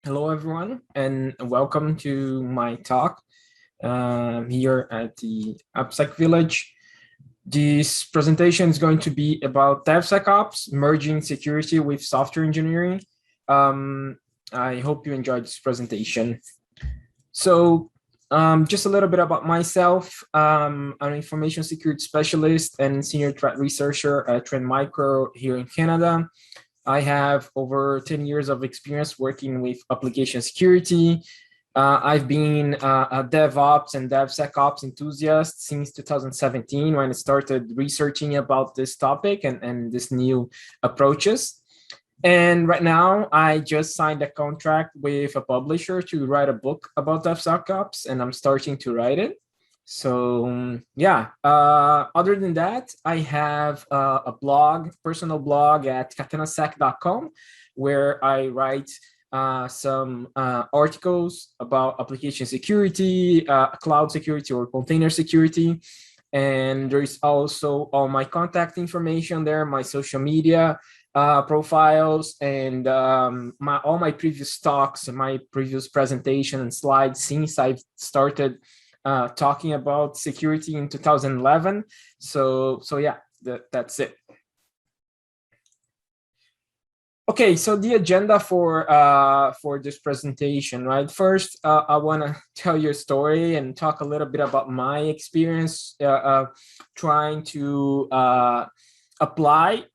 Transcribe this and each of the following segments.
Hello, everyone, and welcome to my talk here at the AppSec Village. This presentation is going to be about DevSecOps, merging security with software engineering. I hope you enjoyed this presentation. So just a little bit about myself. I'm an information security specialist and senior threat researcher at Trend Micro here in Canada. I have over 10 years of experience working with application security. I've been a DevOps and DevSecOps enthusiast since 2017 when I started researching about this topic and this new approaches. And right now, I just signed a contract with a publisher to write a book about DevSecOps, and I'm starting to write it. So yeah, other than that, I have a blog, personal blog at katanasec.com, where I write some articles about application security, cloud security, or container security. And there's also all my contact information there, my social media profiles, and all my previous talks and my previous presentation and slides since I've started talking about security in 2011. So yeah, that's it. Okay, so the agenda for this presentation, right? First, I want to tell you a story and talk a little bit about my experience trying to apply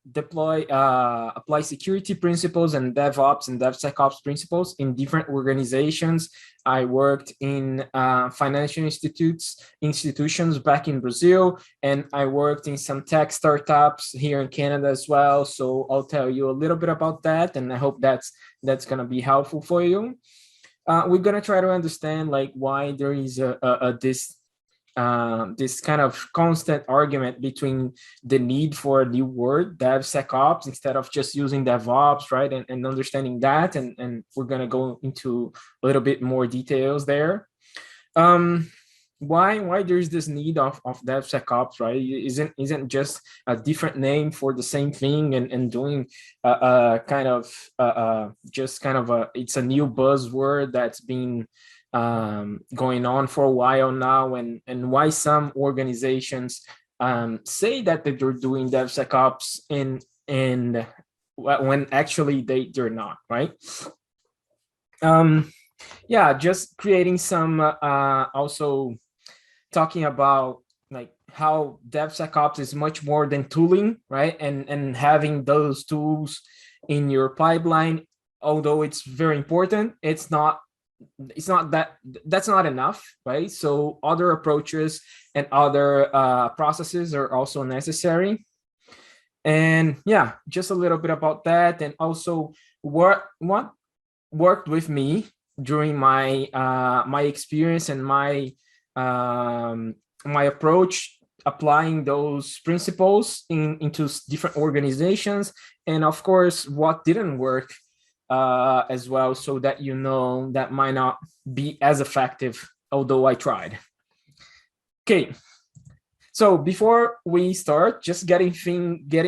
security principles and DevOps and DevSecOps principles in different organizations. I worked in financial institutions back in Brazil, and I worked in some tech startups here in Canada as well. So I'll tell you a little bit about that, and I hope that's going to be helpful for you. We're going to try to understand like why there is this kind of constant argument between the need for a new word, DevSecOps, instead of just using DevOps, right? And understanding that, and we're gonna go into a little bit more details there. Why there's this need of DevSecOps, right? Isn't just a different name for the same thing and doing kind of just kind of it's a new buzzword that's been going on for a while now, and why some organizations say that they're doing DevSecOps and when actually they're not, right? Yeah, just creating some also talking about like how DevSecOps is much more than tooling, right? And having those tools in your pipeline, although it's very important, it's not that's not enough, right? So other approaches and other processes are also necessary. And yeah, just a little bit about that, and also what worked with me during my my experience and my my approach applying those principles into different organizations, and of course what didn't work as well, so that you know that might not be as effective, although I tried. Okay, so before we start, just getting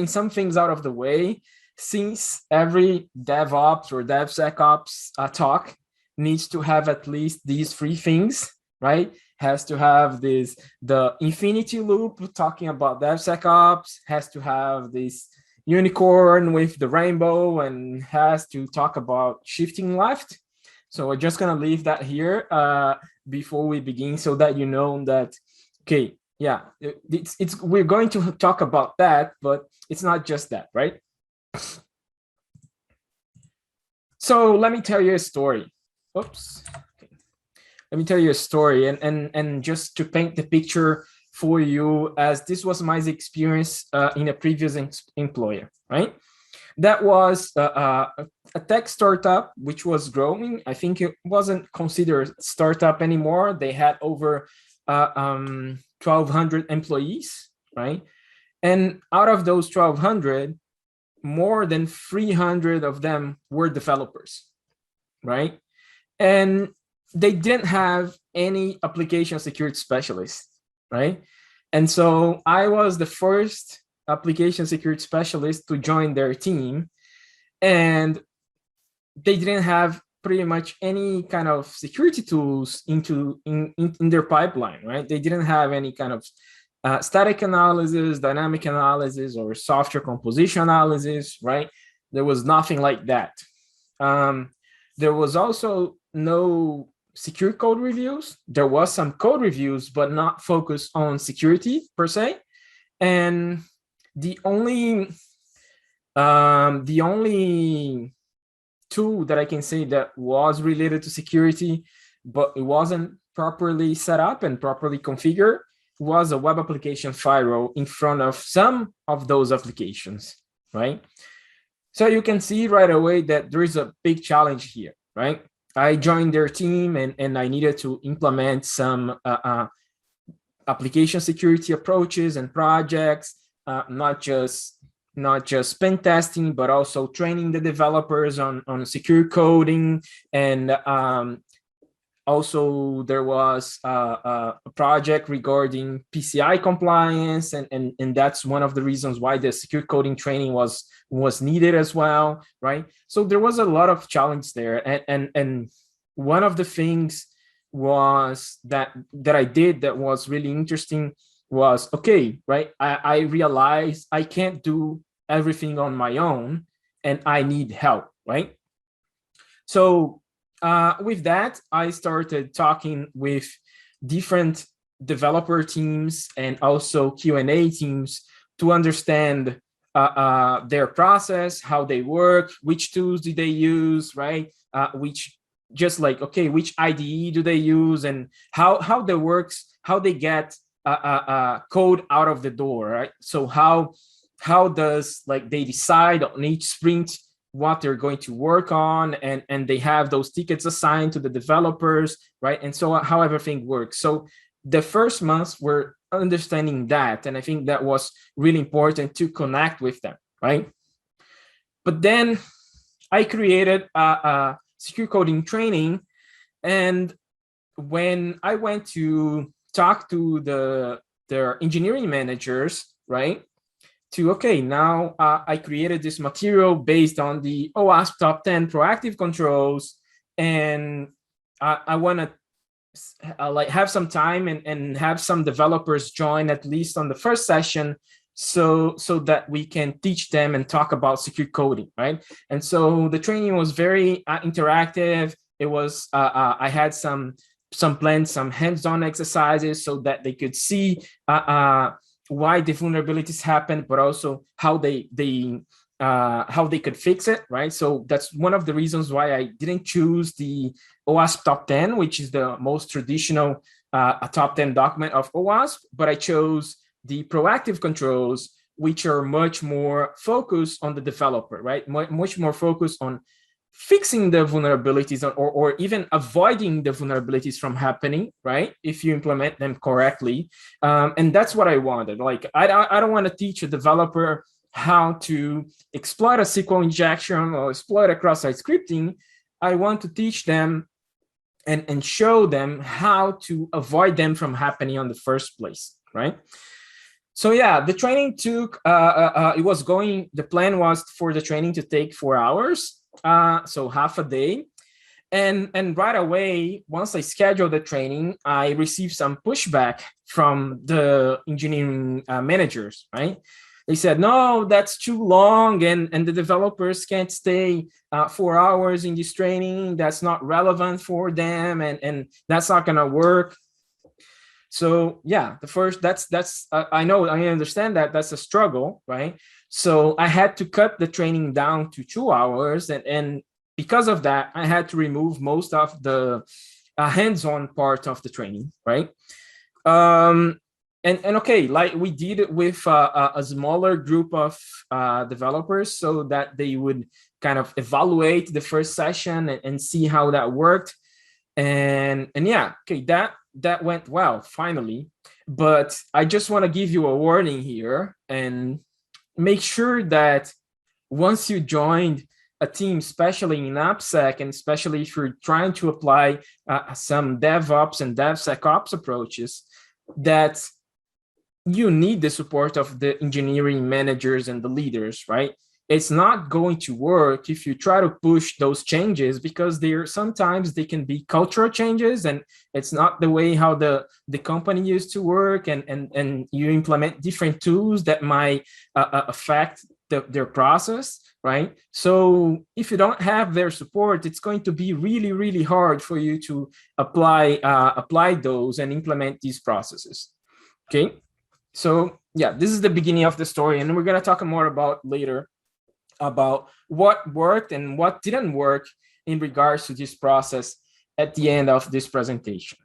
some things out of the way, since every DevOps or DevSecOps talk needs to have at least these three things, right? Has to have the infinity loop talking about DevSecOps, has to have this unicorn with the rainbow, and has to talk about shifting left. So we're just gonna leave that here before we begin, so that you know that, okay, yeah, it's we're going to talk about that, but it's not just that, right? So let me tell you a story. Oops. Let me tell you a story, and just to paint the picture for you, as this was my experience in a previous employer, right? That was a tech startup which was growing. I think it wasn't considered startup anymore. They had over 1,200 employees, right? And out of those 1,200, more than 300 of them were developers, right? And they didn't have any application security specialists, right? And so I was the first application security specialist to join their team, and they didn't have pretty much any kind of security tools in their pipeline, right? They didn't have any kind of static analysis, dynamic analysis, or software composition analysis, right? There was nothing like that. There was also no secure code reviews. There was some code reviews, but not focused on security per se. And the only tool that I can say that was related to security, but it wasn't properly set up and properly configured, was a web application firewall in front of some of those applications, right? So you can see right away that there is a big challenge here, right? I joined their team and I needed to implement some application security approaches and projects, not just pen testing, but also training the developers on secure coding. And also there was a project regarding PCI compliance, and that's one of the reasons why the secure coding training was needed as well, right? So there was a lot of challenge there, and one of the things was that I did that was really interesting was, okay, right, I realized I can't do everything on my own and I need help, right? So with that, I started talking with different developer teams and also Q&A teams to understand their process, how they work, which tools do they use, right? Just like, okay, which IDE do they use, and how that works, how they get code out of the door, right? So how does, like, they decide on each sprint what they're going to work on, and they have those tickets assigned to the developers, right? And so how everything works. So the first months were understanding that, and I think that was really important to connect with them, right? But then I created a secure coding training, and when I went to talk to their engineering managers, right, to, okay, now I created this material based on the OWASP top 10 proactive controls, and I want to like have some time and have some developers join at least on the first session, so that we can teach them and talk about secure coding, right? And so the training was very interactive. It was I had some planned, some hands-on exercises so that they could see why the vulnerabilities happen, but also how they could fix it, right? So that's one of the reasons why I didn't choose the OWASP top 10, which is the most traditional top 10 document of OWASP, but I chose the proactive controls, which are much more focused on the developer, right? Much more focused on fixing the vulnerabilities, or even avoiding the vulnerabilities from happening, right? If you implement them correctly. And that's what I wanted. Like, I don't want to teach a developer how to exploit a SQL injection or exploit a cross-site scripting. I want to teach them and show them how to avoid them from happening on the first place, right? So yeah, the training took, the plan was for the training to take 4 hours, so half a day. And right away, once I scheduled the training, I received some pushback from the engineering managers, right? They said, no, that's too long, and the developers can't stay 4 hours in this training. That's not relevant for them, and that's not gonna work. So yeah, I understand that that's a struggle, right? So I had to cut the training down to 2 hours, and because of that, I had to remove most of the hands-on part of the training, right? And okay, like we did it with a smaller group of developers, so that they would kind of evaluate the first session and see how that worked. And yeah, okay, that went well, finally. But I just want to give you a warning here and make sure that once you joined a team, especially in AppSec, and especially if you're trying to apply some DevOps and DevSecOps approaches, that you need the support of the engineering managers and the leaders, right? it's not going to work if you try to push those changes, because sometimes they can be cultural changes, and it's not the way how the company used to work, and you implement different tools that might affect their process, right? So if you don't have their support, it's going to be really, really hard for you to apply those and implement these processes. Okay, so yeah, this is the beginning of the story, and we're going to talk more about later about what worked and what didn't work in regards to this process at the end of this presentation.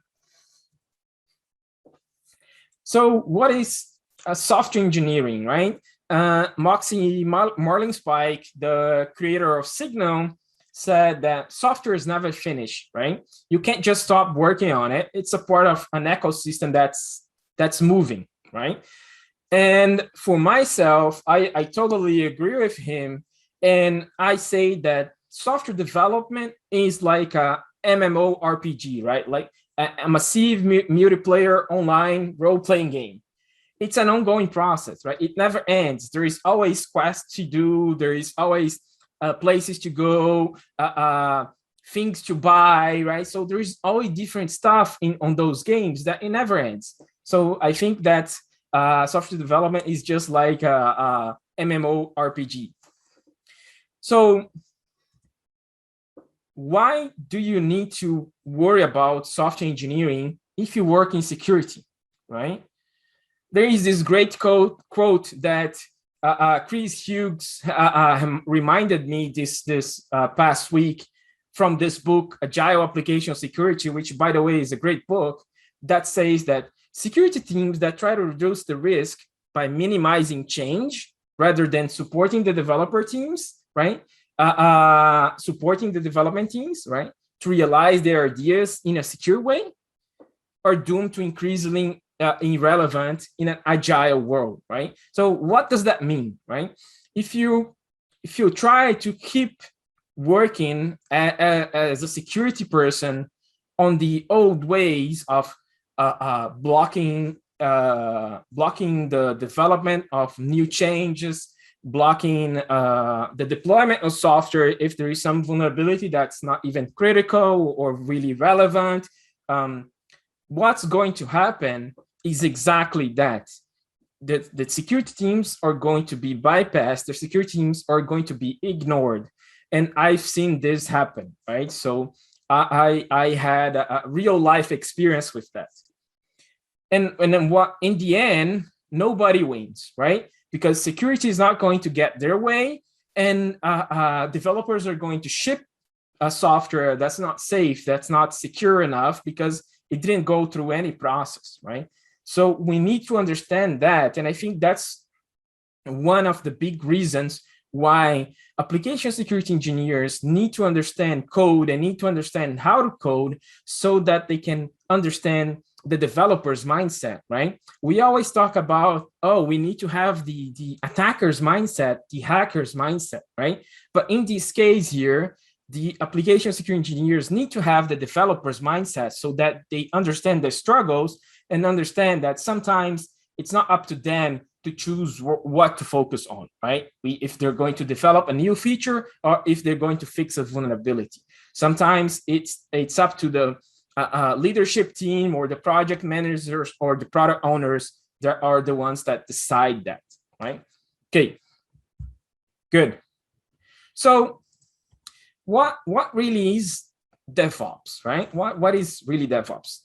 So what is software engineering, right? Moxie Marlinspike, the creator of Signal, said that software is never finished, right? You can't just stop working on it. It's a part of an ecosystem that's moving, right? And for myself, I totally agree with him. And I say that software development is like a MMORPG, right? Like a massive multiplayer online role-playing game. It's an ongoing process, right? It never ends. There is always quests to do. There is always places to go, things to buy, right? So there is always different stuff on those games that it never ends. So I think that software development is just like a MMORPG. So why do you need to worry about software engineering if you work in security, right? There is this great quote that Chris Hughes reminded me this past week from this book, Agile Application Security, which, by the way, is a great book, that says that security teams that try to reduce the risk by minimizing change rather than supporting the developer teams, right? Supporting the development teams, right? To realize their ideas in a secure way, are doomed to increasingly irrelevant in an agile world, right? So what does that mean, right? If you try to keep working as a security person on the old ways of blocking the development of new changes, blocking the deployment of software if there is some vulnerability that's not even critical or really relevant, what's going to happen is exactly that. The security teams are going to be bypassed. The security teams are going to be ignored. And I've seen this happen, right? So I had a real life experience with that. And then what, in the end, nobody wins, right? Because security is not going to get their way, and developers are going to ship a software that's not safe, that's not secure enough, because it didn't go through any process, right? So we need to understand that. And I think that's one of the big reasons why application security engineers need to understand code and need to understand how to code, so that they can understand the developer's mindset, right? We always talk about, oh, we need to have the attacker's mindset, the hacker's mindset, right? But in this case here, the application security engineers need to have the developer's mindset, so that they understand the struggles and understand that sometimes it's not up to them to choose what to focus on, right? If they're going to develop a new feature, or if they're going to fix a vulnerability. Sometimes it's up to the leadership team, or the project managers, or the product owners that are the ones that decide that, right? Okay, good. So what really is DevOps, right? What is really DevOps?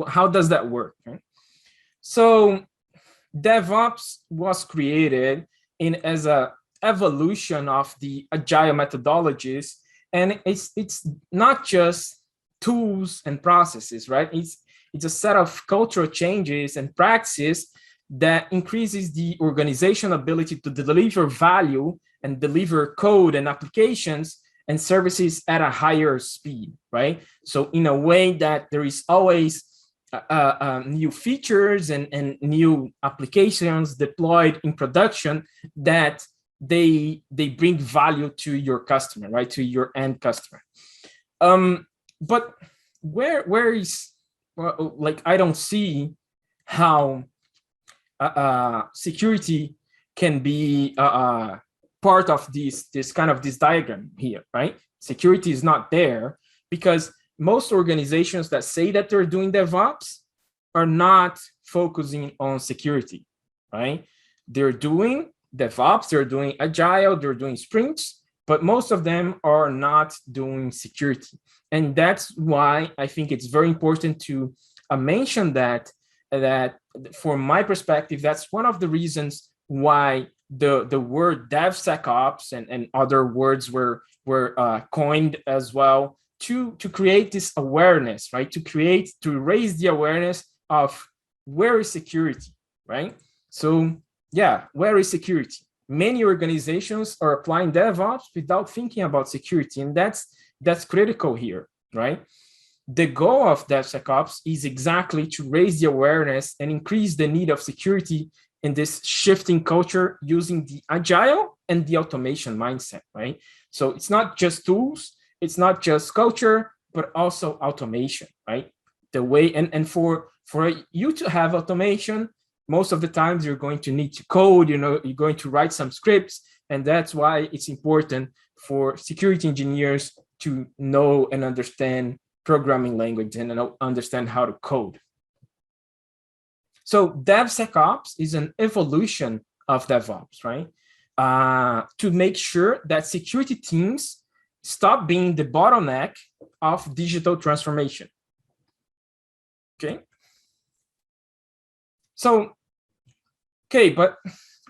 How does that work, right? So DevOps was created as a evolution of the agile methodologies, and it's not just tools and processes, right? It's a set of cultural changes and practices that increases the organizational ability to deliver value and deliver code and applications and services at a higher speed, right? So in a way that there is always new features and new applications deployed in production, that they bring value to your customer, right? To your end customer. But where is, like, I don't see how security can be part of this diagram here, right? Security is not there because most organizations that say that they're doing DevOps are not focusing on security, right? They're doing DevOps, they're doing Agile, they're doing sprints, but most of them are not doing security. And that's why I think it's very important to mention that from my perspective, that's one of the reasons why the word DevSecOps and other words were coined as well to create this awareness, right? To raise the awareness of where is security, right? So yeah, where is security? Many organizations are applying DevOps without thinking about security, and that's critical here, right? The goal of DevSecOps is exactly to raise the awareness and increase the need of security in this shifting culture using the agile and the automation mindset, right? So it's not just tools, it's not just culture, but also automation, right? The way, and for you to have automation, most of the times you're going to need to code, you're going to write some scripts, and that's why it's important for security engineers to know and understand programming language and understand how to code. So DevSecOps is an evolution of DevOps, right? To make sure that security teams stop being the bottleneck of digital transformation. Okay. So, okay, but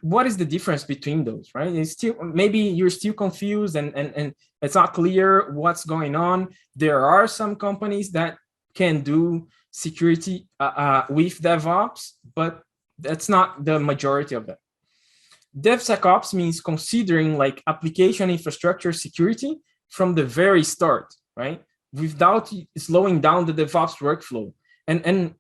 what is the difference between those, right? It's still, maybe you're still confused and it's not clear what's going on. There are some companies that can do security with DevOps, but that's not the majority of them. DevSecOps means considering like application infrastructure security from the very start, right? Without slowing down the DevOps workflow. And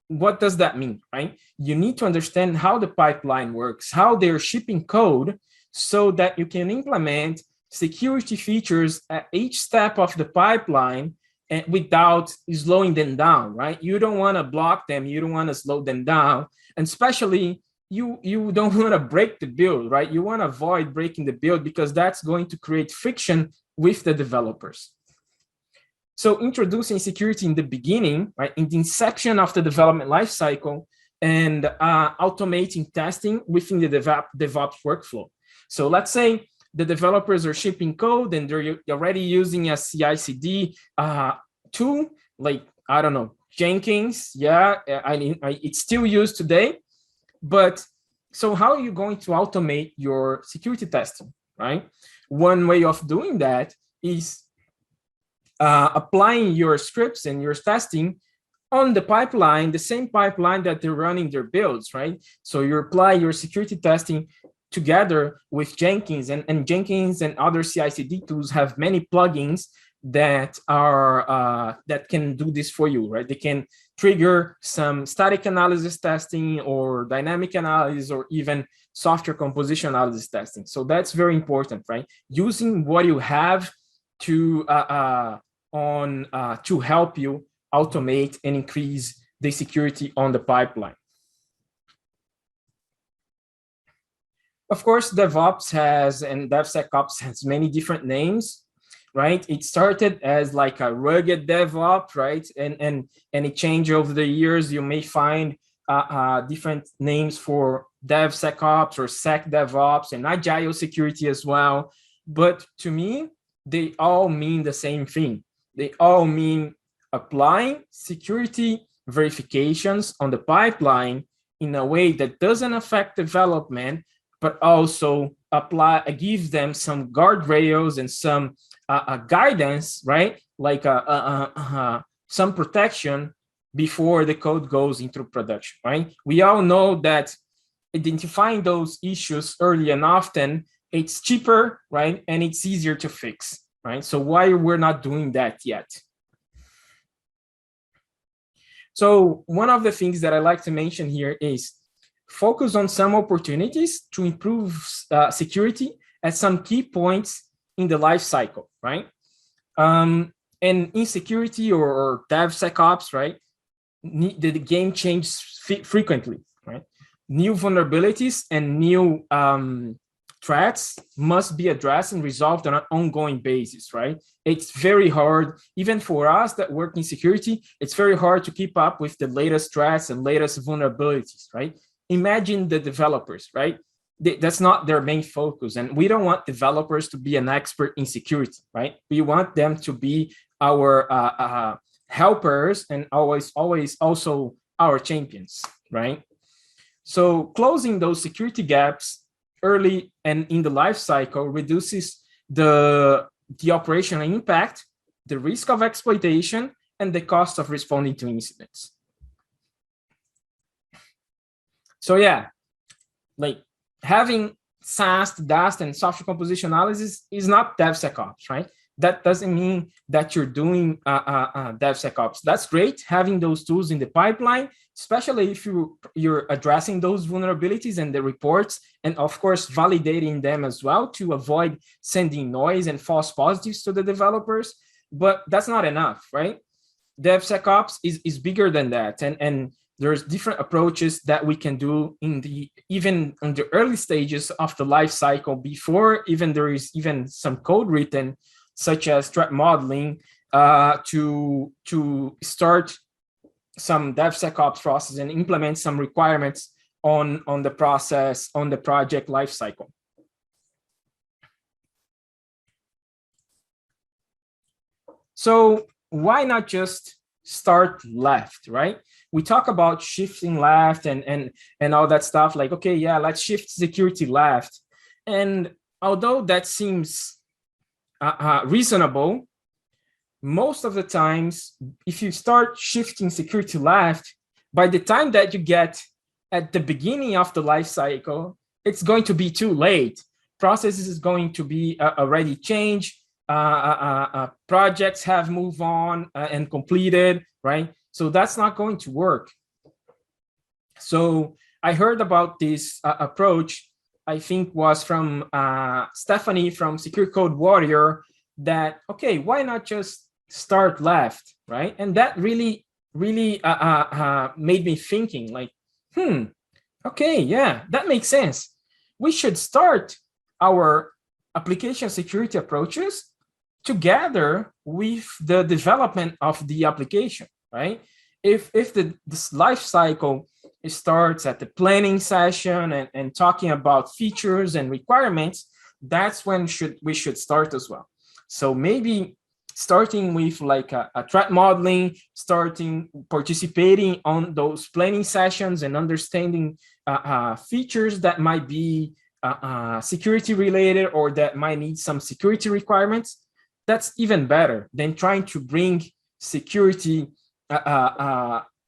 what does that mean, right? You need to understand how the pipeline works, how they're shipping code so that you can implement security features at each step of the pipeline and without slowing them down, right? You don't want to block them, you don't want to slow them down, and especially you don't want to break the build, right? You want to avoid breaking the build because that's going to create friction with the developers. So introducing security in the beginning, right, in the inception of the development lifecycle, and automating testing within the DevOps workflow. So let's say the developers are shipping code and they're already using a CI/CD tool, like, I don't know, Jenkins. Yeah, it's still used today. But so how are you going to automate your security testing, right? One way of doing that is applying your scripts and your testing on the pipeline, the same pipeline that they're running their builds, right? So you apply your security testing together with Jenkins, and Jenkins and other CI/CD tools have many plugins that are that can do this for you, right? They can trigger some static analysis testing or dynamic analysis or even software composition analysis testing. So that's very important, right? Using what you have to to help you automate and increase the security on the pipeline. Of course, DevOps has and DevSecOps has many different names, right? It started as like a rugged DevOps, right? And it changed over the years. You may find different names for DevSecOps or SecDevOps and Agile security as well. But to me, they all mean the same thing. They all mean applying security verifications on the pipeline in a way that doesn't affect development, but also gives them some guardrails and some guidance, right? Like some protection before the code goes into production, right? We all know that identifying those issues early and often, it's cheaper, right? And it's easier to fix, right? So why we're not doing that yet? So one of the things that I like to mention here is focus on some opportunities to improve security at some key points in the life cycle, right? And in security or DevSecOps, right? The game changes frequently, right? New vulnerabilities and new threats must be addressed and resolved on an ongoing basis, right? It's very hard, even for us that work in security, it's very hard to keep up with the latest threats and latest vulnerabilities, right? Imagine the developers, right? That's not their main focus. And we don't want developers to be an expert in security, right? We want them to be our helpers and always also our champions, right? So closing those security gaps early and in the life cycle reduces the operational impact, the risk of exploitation, and the cost of responding to incidents. So yeah, like having SAST, DAST, and software composition analysis is not DevSecOps, right? That doesn't mean that you're doing DevSecOps. That's great, having those tools in the pipeline, especially if you're addressing those vulnerabilities and the reports, and of course, validating them as well to avoid sending noise and false positives to the developers. But that's not enough, right? DevSecOps is bigger than that. And there's different approaches that we can do even in the early stages of the life cycle before even there is even some code written, such as threat modeling, to start some DevSecOps process and implement some requirements on the process, on the project lifecycle. So why not just start left, right? We talk about shifting left and all that stuff, like, okay, yeah, let's shift security left. And although that seems reasonable, most of the times, if you start shifting security left, by the time that you get at the beginning of the life cycle, it's going to be too late. Processes is going to be already changed. Projects have moved on and completed, right? So that's not going to work. So I heard about this approach, I think was from Stephanie from Secure Code Warrior, that, okay, why not just start left, right? And that really made me thinking like, okay, yeah, that makes sense. We should start our application security approaches together with the development of the application, right? If this life cycle starts at the planning session and talking about features and requirements, that's when we should start as well. So maybe starting with like a threat modeling, participating on those planning sessions and understanding features that might be security related or that might need some security requirements. That's even better than trying to bring security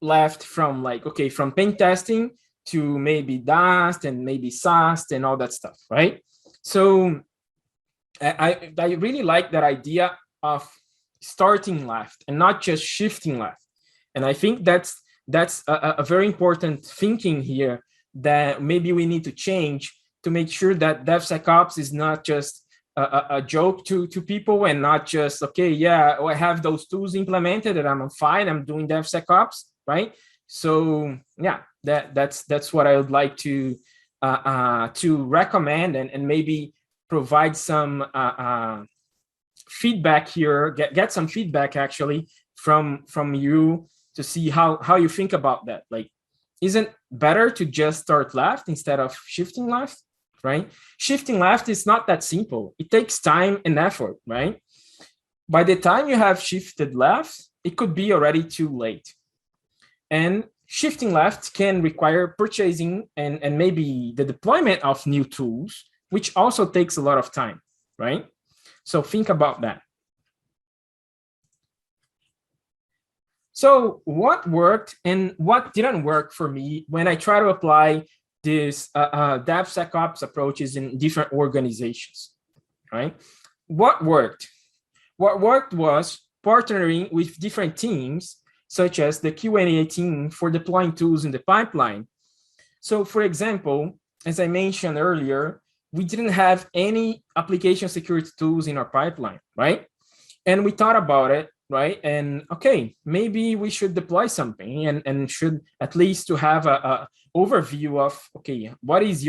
left from like, okay, from pen testing to maybe DAST and maybe SAST and all that stuff, right? So I really like that idea of starting left and not just shifting left. And I think that's a very important thinking here that maybe we need to change to make sure that DevSecOps is not just a joke to people and not just, okay, yeah, I have those tools implemented and I'm fine, I'm doing DevSecOps, right? So yeah, that's what I would like to recommend and maybe provide some feedback here, get some feedback actually from you to see how you think about that. Like, isn't better to just start left instead of shifting left, right? Shifting left is not that simple. It takes time and effort, right? By the time you have shifted left, it could be already too late. And shifting left can require purchasing and maybe the deployment of new tools, which also takes a lot of time, right? So think about that. So what worked and what didn't work for me when I try to apply this DevSecOps approaches in different organizations, right? What worked? What worked was partnering with different teams, such as the Q&A team for deploying tools in the pipeline. So for example, as I mentioned earlier, we didn't have any application security tools in our pipeline, right? And we thought about it. right? And okay, maybe we should deploy something and should at least to have a overview of, okay, what is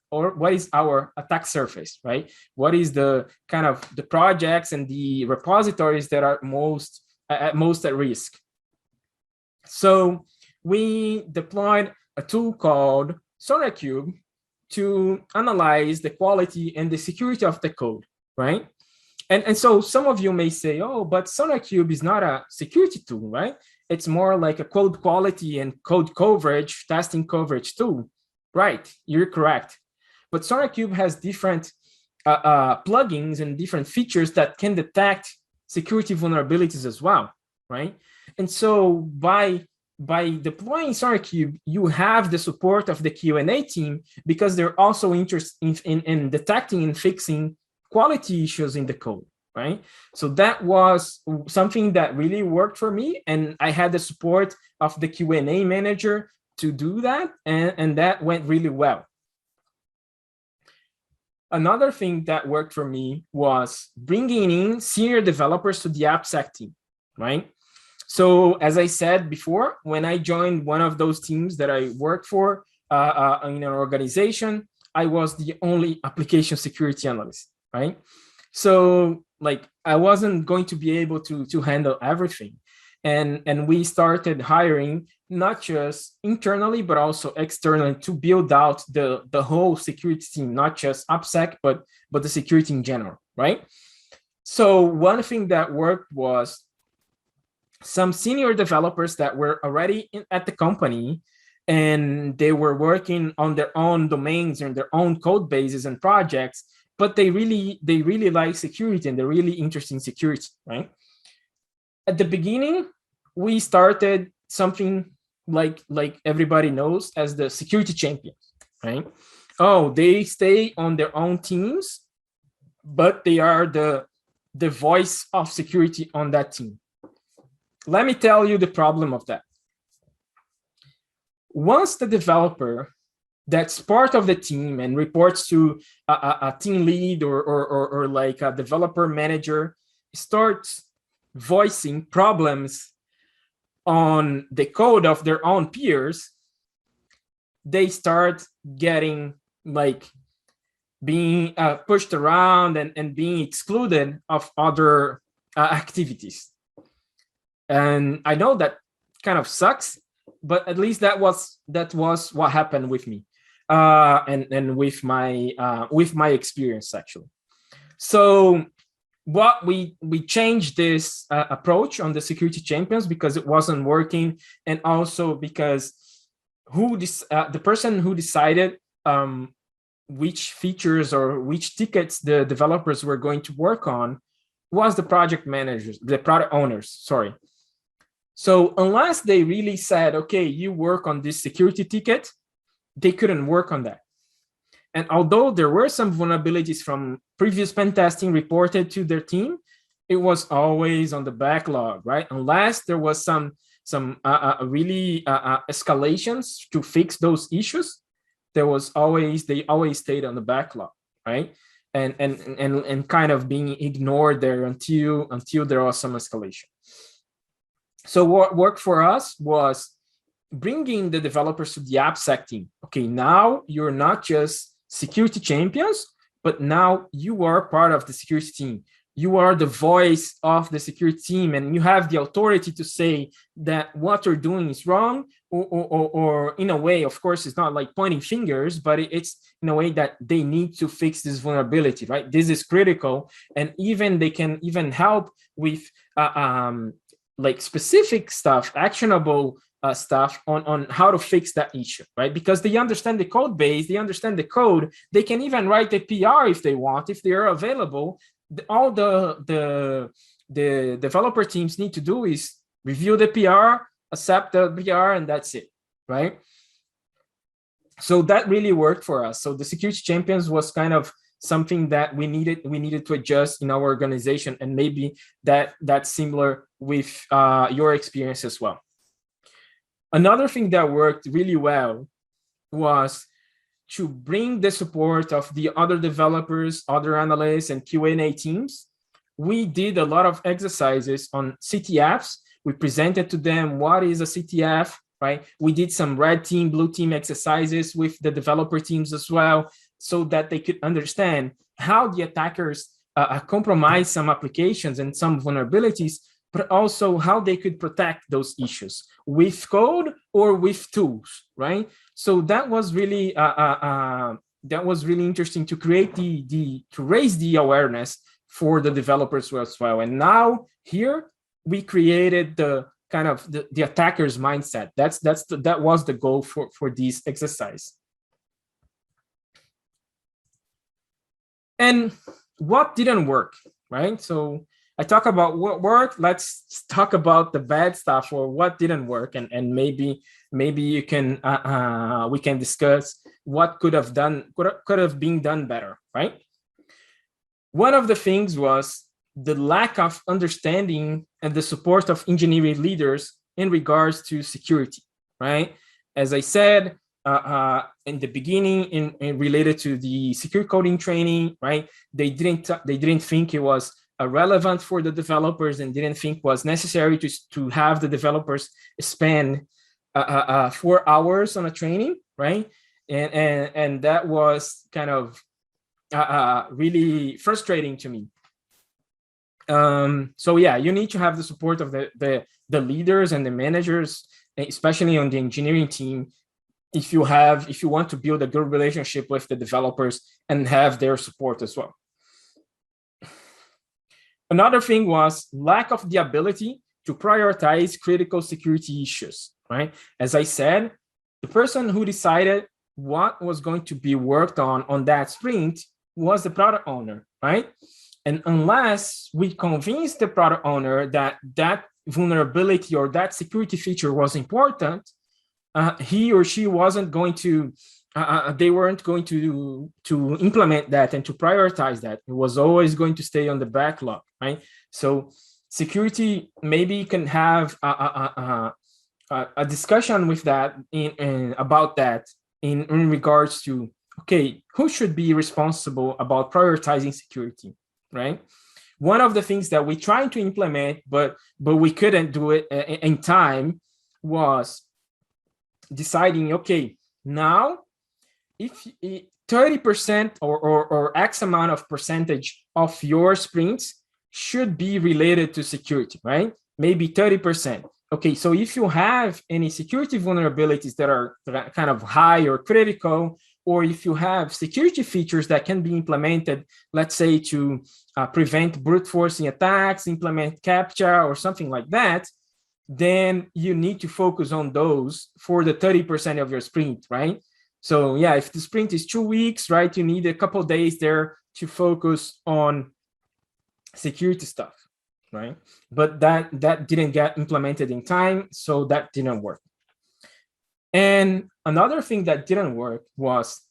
what is our attack surface, right? What is the kind of the projects and the repositories that are most at risk? So we deployed a tool called SonarQube to analyze the quality and the security of the code, right? And so some of you may say, oh, but SonarQube is not a security tool, right? It's more like a code quality and code coverage, testing coverage tool. Right, you're correct. But SonarQube has different plugins and different features that can detect security vulnerabilities as well, right? And so by deploying SonarQube, you have the support of the Q&A team because they're also interested in detecting and fixing quality issues in the code, right? So that was something that really worked for me. And I had the support of the Q&A manager to do that. And that went really well. Another thing that worked for me was bringing in senior developers to the AppSec team, right? So as I said before, when I joined one of those teams that I worked for in an organization, I was the only application security analyst, right? So like I wasn't going to be able to handle everything. And we started hiring not just internally, but also externally to build out the whole security team, not just AppSec, but the security in general, right? So one thing that worked was some senior developers that were already at the company and they were working on their own domains and their own code bases and projects, but they really like security and they're really interested in security, right? At the beginning, we started something like everybody knows as the security champions, right? Oh, they stay on their own teams, but they are the voice of security on that team. Let me tell you the problem of that. Once the developer that's part of the team and reports to a team lead or like a developer manager starts voicing problems on the code of their own peers, they start getting like being pushed around and being excluded of other activities. And I know that kind of sucks, but at least that was what happened with me and with my experience actually. So what we changed this approach on the security champions because it wasn't working, and also because the person who decided which features or which tickets the developers were going to work on was the project managers, the product owners, sorry. So unless they really said, okay, you work on this security ticket, they couldn't work on that. And although there were some vulnerabilities from previous pen testing reported to their team, it was always on the backlog, right? Unless there was some really escalations to fix those issues, they always stayed on the backlog, right? And kind of being ignored there until there was some escalation. So what worked for us was bringing the developers to the AppSec team. Okay, now you're not just security champions, but now you are part of the security team. You are the voice of the security team, and you have the authority to say that what you're doing is wrong, or in a way, of course, it's not like pointing fingers, but it's in a way that they need to fix this vulnerability, right? This is critical, and even they can even help with like specific stuff, actionable stuff on how to fix that issue, right? Because they understand the code base, they understand the code, they can even write a PR if they want, if they are available. All the developer teams need to do is review the PR, accept the PR, and that's it, right? So that really worked for us. So the security champions was kind of something that we needed to adjust in our organization, and maybe that's similar with your experience as well. Another thing that worked really well was to bring the support of the other developers, other analysts, and Q&A teams we did a lot of exercises on CTFs. We presented to them what is a CTF, right? We did some red team, blue team exercises with the developer teams as well, so that they could understand how the attackers compromise some applications and some vulnerabilities, but also how they could protect those issues with code or with tools, right? So that was really interesting to create to raise the awareness for the developers as well. And now here we created the kind of the attacker's mindset. That was the goal for this exercise. And what didn't work, right? So I talk about what worked. Let's talk about the bad stuff or what didn't work, and maybe you can we can discuss what could have been done better, right? One of the things was the lack of understanding and the support of engineering leaders in regards to security, right? As I said in the beginning, in related to the secure coding training, right? They didn't think it was relevant for the developers and didn't think was necessary to have the developers spend 4 hours on a training, right? And that was kind of really frustrating to me. So yeah, you need to have the support of the leaders and the managers, especially on the engineering team, if you want to build a good relationship with the developers and have their support as well. Another thing was lack of the ability to prioritize critical security issues, right? As I said, the person who decided what was going to be worked on that sprint was the product owner, right? And unless we convince the product owner that that vulnerability or that security feature was important, he or she wasn't going to, they weren't going to implement that and to prioritize that. It was always going to stay on the backlog, right? So security maybe can have a discussion with that about that in regards to, okay, who should be responsible about prioritizing security, right? One of the things that we tried to implement, but we couldn't do it in time, was deciding, okay, now if 30% or X amount of percentage of your sprints should be related to security, right? Maybe 30%. Okay, so if you have any security vulnerabilities that are kind of high or critical, or if you have security features that can be implemented, let's say to prevent brute forcing attacks, implement CAPTCHA or something like that, then you need to focus on those for the 30% of your sprint, right? So yeah, if the sprint is 2 weeks, right, you need a couple of days there to focus on security stuff, right? But that didn't get implemented in time, so that didn't work. And another thing that didn't work was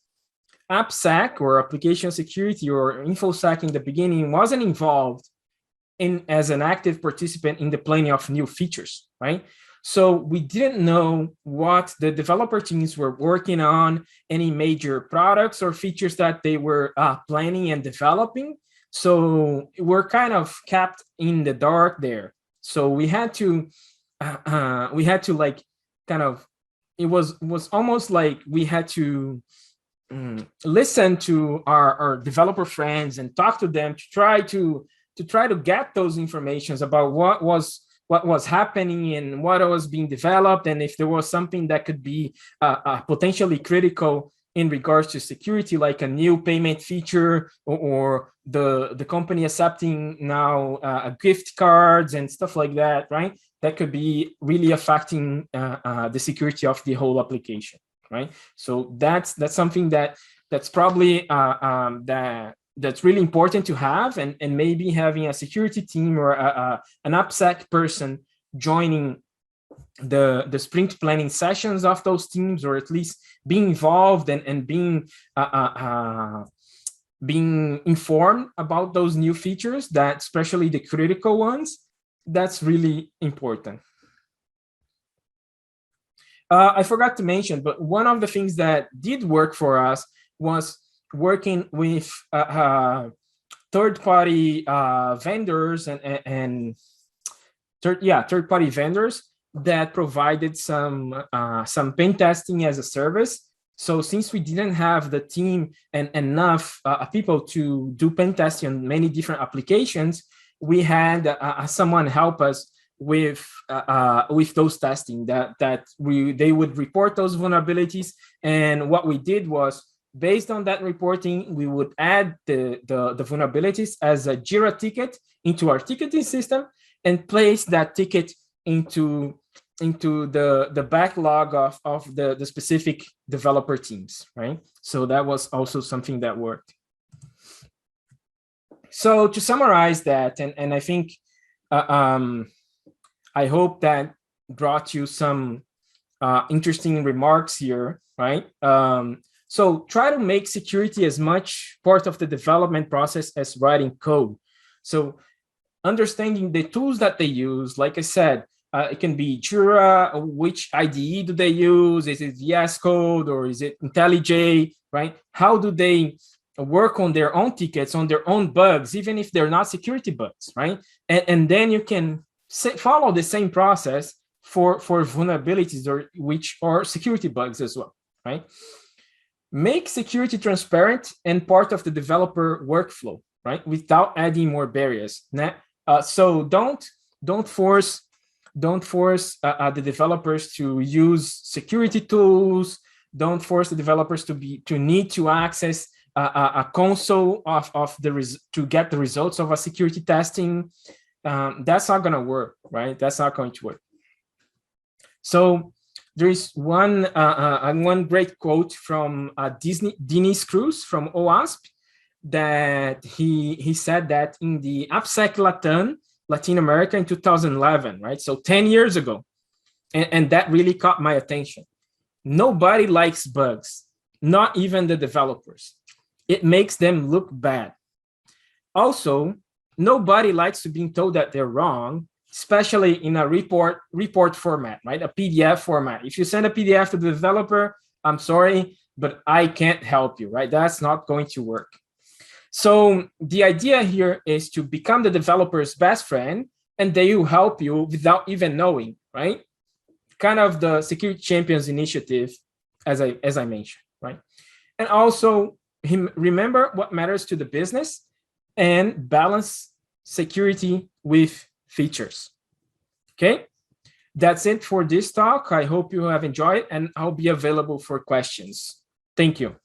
AppSec, or application security, or InfoSec in the beginning, wasn't involved as an active participant in the planning of new features, right? So we didn't know what the developer teams were working on, any major products or features that they were planning and developing. So we're kind of kept in the dark there. So we had to like kind of, it was almost like we had to listen to our developer friends and talk to them to try to get those informations about what was happening and what was being developed, and if there was something that could be potentially critical in regards to security, like a new payment feature, or the company accepting now gift cards and stuff like that, right? That could be really affecting the security of the whole application, right? So that's something that's probably that's really important to have, and maybe having a security team or an AppSec person joining the sprint planning sessions of those teams, or at least being involved and being informed about those new features, that especially the critical ones, that's really important. I forgot to mention, but one of the things that did work for us was working with third-party vendors and third-party vendors that provided some pen testing as a service. So since we didn't have the team and enough people to do pen testing on many different applications, we had someone help us with those testing they would report those vulnerabilities. And what we did was, based on that reporting, we would add the vulnerabilities as a Jira ticket into our ticketing system and place that ticket into the backlog of the specific developer teams, right? So that was also something that worked. So to summarize that, and I think I hope that brought you some interesting remarks here, right? So try to make security as much part of the development process as writing code. So understanding the tools that they use, like I said, it can be Jira. Which IDE do they use? Is it VS Code or is it IntelliJ, right? How do they work on their own tickets, on their own bugs, even if they're not security bugs, right? And then you can follow the same process for vulnerabilities which are security bugs as well, right? Make security transparent and part of the developer workflow, right? Without adding more barriers. So don't force the developers to use security tools. Don't force the developers to need to access a console to get the results of a security testing. That's not going to work, right? That's not going to work. So there is one great quote from Diniz Cruz from OWASP, that he said that in the AppSec Latin America in 2011, right? So 10 years ago. And that really caught my attention. Nobody likes bugs, not even the developers. It makes them look bad. Also, nobody likes to be told that they're wrong, especially in a report format, right? A PDF format. If you send a PDF to the developer, I'm sorry, but I can't help you, right? That's not going to work. So the idea here is to become the developer's best friend, and they will help you without even knowing, right? Kind of the Security Champions initiative, as I mentioned, right? And also remember what matters to the business and balance security with features. Okay, that's it for this talk. I hope you have enjoyed, and I'll be available for questions. Thank you.